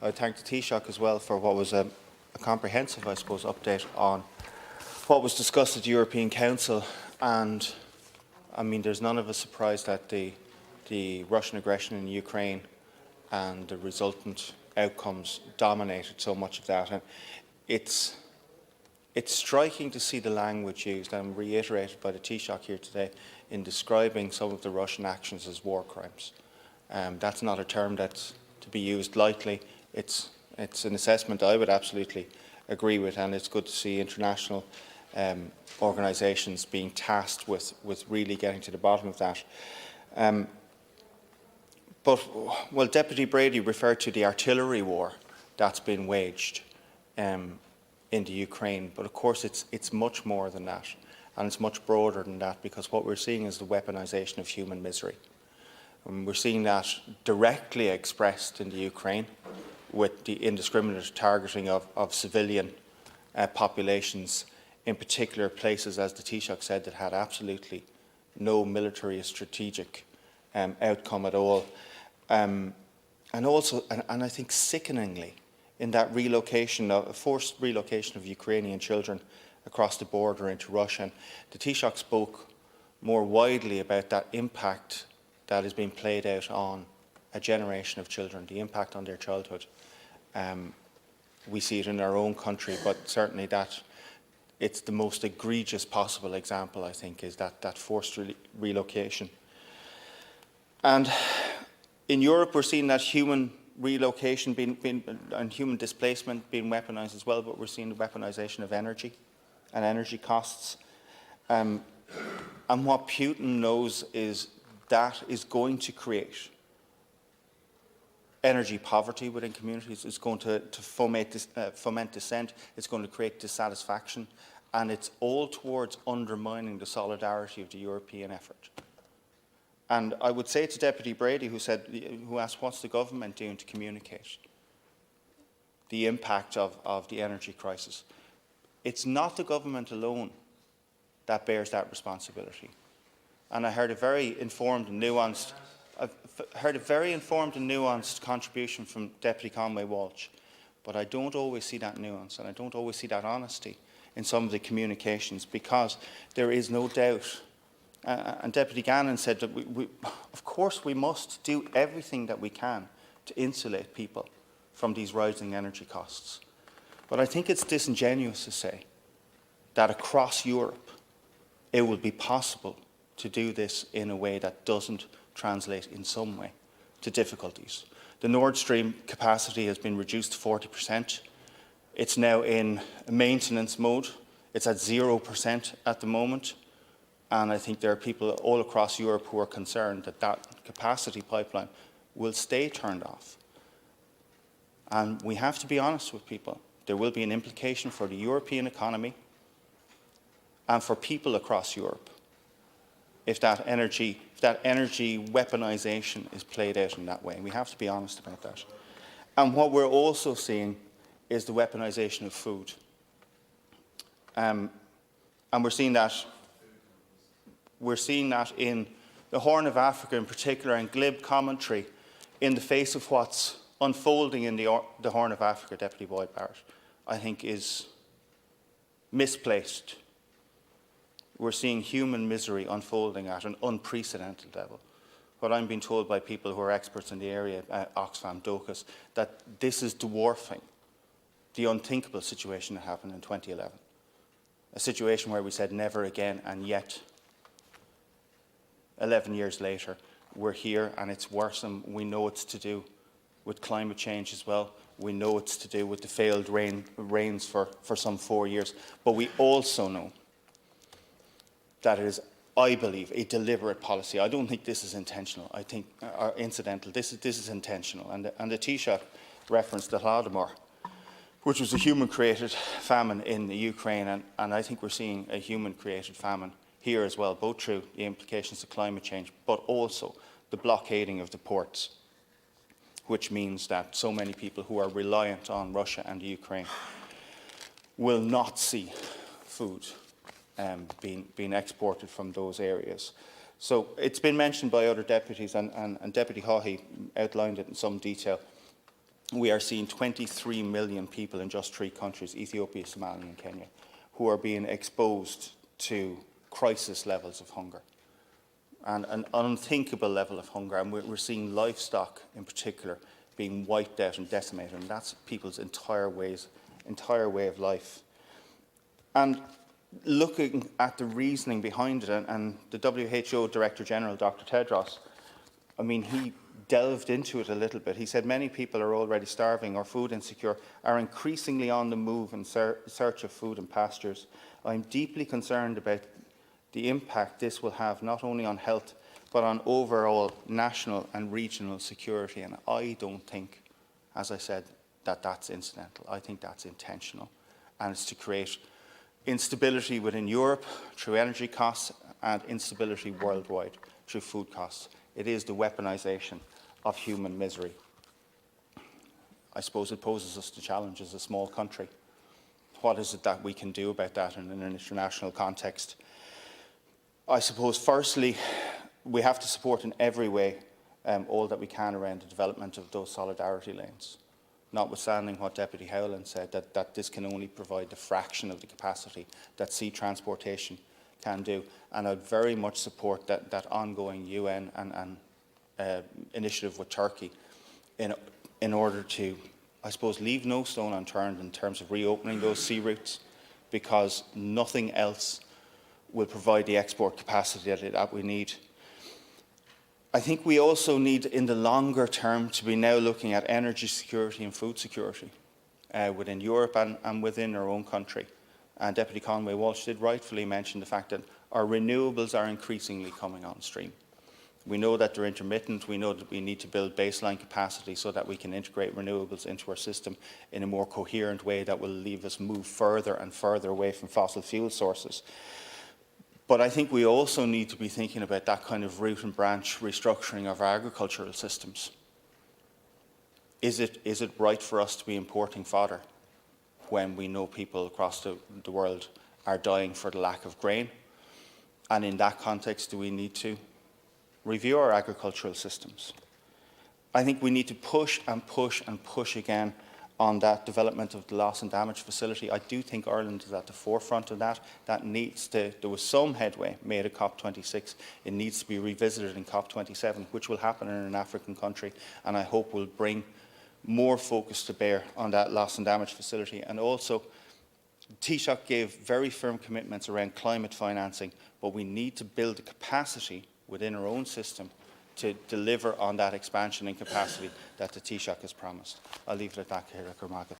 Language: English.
I thank the Taoiseach as well for what was a comprehensive, I suppose, update on what was discussed at the European Council. And I mean, there's none of us surprised that the Russian aggression in Ukraine and the resultant outcomes dominated so much of that. And it's striking to see the language used and reiterated by the Taoiseach here today in describing some of the Russian actions as war crimes. That's not a term that's to be used lightly. It's an assessment I would absolutely agree with, and it's good to see international organisations being tasked with really getting to the bottom of that. Well, Deputy Brady referred to the artillery war that's been waged in the Ukraine, but of course it's much more than that, and it's much broader than that, because what we're seeing is the weaponisation of human misery. And we're seeing that directly expressed in the Ukraine with the indiscriminate targeting of civilian populations, in particular places, as the Taoiseach said, that had absolutely no military or strategic outcome at all. And I think sickeningly, in that forced relocation of Ukrainian children across the border into Russia. And the Taoiseach spoke more widely about that impact that is being played out on a generation of children, the impact on their childhood. We see it in our own country, but certainly that it's the most egregious possible example, I think, is that forced relocation. And in Europe, we're seeing that human relocation and human displacement being weaponised as well, but we're seeing the weaponisation of energy and energy costs. And what Putin knows is that is going to create energy poverty within communities. It's going to foment dissent. It's going to create dissatisfaction. And it's all towards undermining the solidarity of the European effort. And I would say to Deputy Brady, who asked, what's the government doing to communicate the impact of the energy crisis? It's not the government alone that bears that responsibility. And I heard a very informed and nuanced, contribution from Deputy Conway Walsh, but I don't always see that nuance, and I don't always see that honesty in some of the communications, because there is no doubt. And Deputy Gannon said that of course we must do everything that we can to insulate people from these rising energy costs. But I think it's disingenuous to say that across Europe it will be possible to do this in a way that doesn't translate in some way to difficulties. The Nord Stream capacity has been reduced to 40%. It's now in maintenance mode. It's at 0% at the moment. And I think there are people all across Europe who are concerned that that capacity pipeline will stay turned off. And we have to be honest with people. There will be an implication for the European economy and for people across Europe if that energy weaponisation is played out in that way. And we have to be honest about that. And what we're also seeing is the weaponisation of food. And we're seeing that in the Horn of Africa in particular, and glib commentary in the face of what's unfolding in the Horn of Africa, Deputy Boyd-Barrett, I think is misplaced. We're seeing human misery unfolding at an unprecedented level. What I'm being told by people who are experts in the area, Oxfam, DOCUS, that this is dwarfing the unthinkable situation that happened in 2011. A situation where we said never again, and yet 11 years later, we're here and it's worse, and we know it's to do with climate change as well. We know it's to do with the failed rains for some 4 years. But we also know that it is, I believe, a deliberate policy. I don't think this is intentional. I think, or incidental. This is intentional. And the Taoiseach referenced the Holodomor, which was a human-created famine in the Ukraine, and I think we're seeing a human-created famine here as well, both through the implications of climate change, but also the blockading of the ports, which means that so many people who are reliant on Russia and the Ukraine will not see food being exported from those areas. So it's been mentioned by other deputies, and Deputy Haughey outlined it in some detail. we are seeing 23 million people in just 3 countries, Ethiopia, Somalia and Kenya, who are being exposed to crisis levels of hunger and an unthinkable level of hunger. And we're seeing livestock in particular being wiped out and decimated, and that's people's entire way of life. And looking at the reasoning behind it, and the WHO Director General, Dr. Tedros, I mean, he delved into it a little bit. He said many people are already starving or food insecure, are increasingly on the move in search of food and pastures. I'm deeply concerned about the impact this will have not only on health, but on overall national and regional security. And I don't think, as I said, that that's incidental. I think that's intentional. And it's to create instability within Europe through energy costs and instability worldwide through food costs. It is the weaponisation of human misery. I suppose it poses us the challenge as a small country. What is it that we can do about that in an international context? I suppose, firstly, we have to support in every way all that we can around the development of those solidarity lanes, notwithstanding what Deputy Howland said, that this can only provide a fraction of the capacity that sea transportation can do. And I'd very much support that ongoing UN and initiative with Turkey in order to, I suppose, leave no stone unturned in terms of reopening those sea routes, because nothing else will provide the export capacity that we need. I think we also need, in the longer term, to be now looking at energy security and food security within Europe and within our own country. And Deputy Conway Walsh did rightfully mention the fact that our renewables are increasingly coming on stream. We know that they're intermittent. We know that we need to build baseline capacity so that we can integrate renewables into our system in a more coherent way that will leave us move further and further away from fossil fuel sources. But I think we also need to be thinking about that kind of root and branch restructuring of our agricultural systems. Is it right for us to be importing fodder when we know people across the world are dying for the lack of grain? And in that context, do we need to review our agricultural systems? I think we need to push and push and push again on that development of the loss and damage facility. I do think Ireland is at the forefront of that. There was some headway made at COP26. It needs to be revisited in COP27, which will happen in an African country, and I hope will bring more focus to bear on that loss and damage facility. And also, Taoiseach gave very firm commitments around climate financing, but we need to build the capacity within our own system to deliver on that expansion in capacity that the Taoiseach has promised. I'll leave it at that, Ciara Cormac.